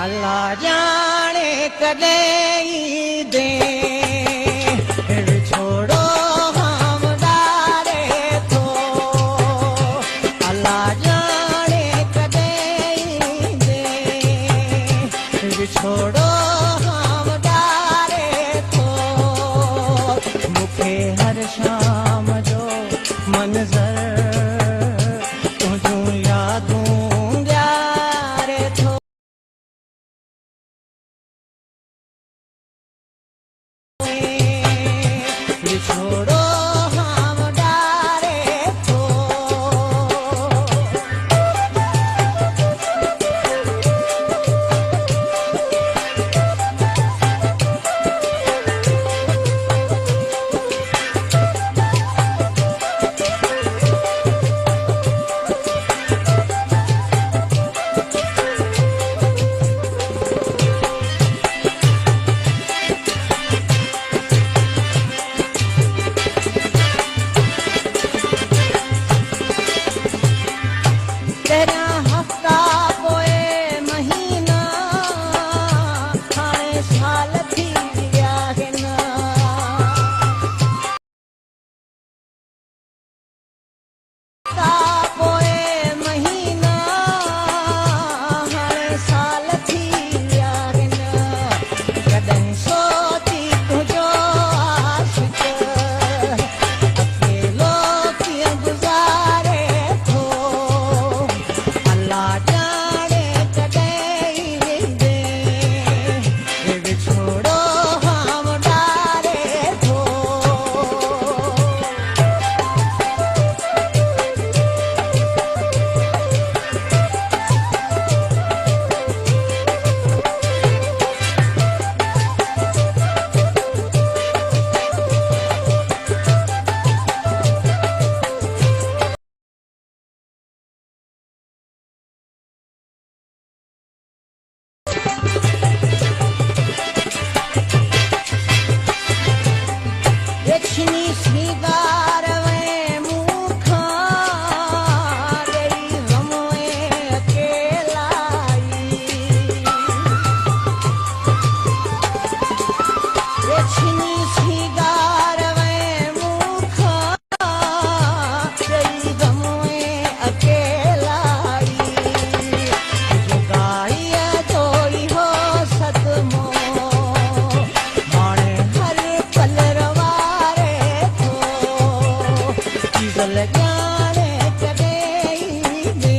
अल्लाह जाने कॾहिं दे छोड़ो हम डारे थो। अल्लाह जाने कॾहिं दे छोड़ो हम डारे थो। मूंखे हर शाम जो मंज़र तुंहिंजूं यादूं ॾियारे थो। छोड़ो हम डारे थो। तेरहं हफ़्ता पोइ महीना हाणे साल थी विया आहिनि। पोइ महीना हाणे साल थी विया आहिनि। कॾहिं सोची तुंहिंजो आशिक़ अकेलो कीअं गुज़ारे थो। अल्लाह जाने कॾहिं दे छोड़ो हम डारे थो। देखनी श्रीगार में मूखा तेरी गम में अकेलाई। देखनी श्रीगार में मूखा तेरी गम में अकेलाई। जुदाईअ जो इहो सदमो हाणे हर पल रवारे थो। ज़ल जाने कॾहिं दे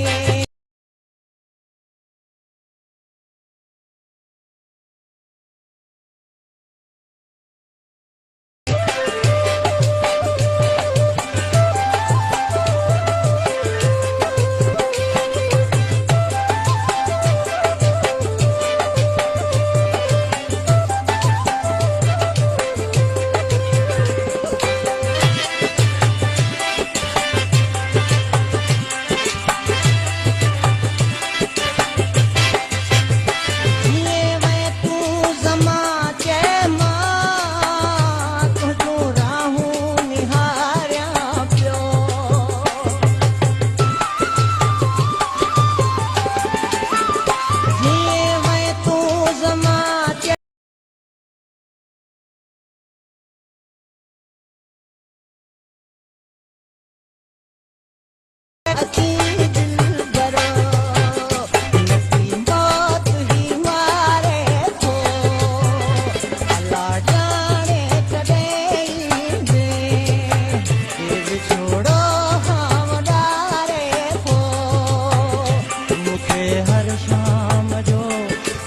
हर शाम जो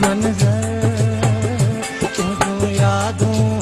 मंज़र तुंहिंजूं यादूं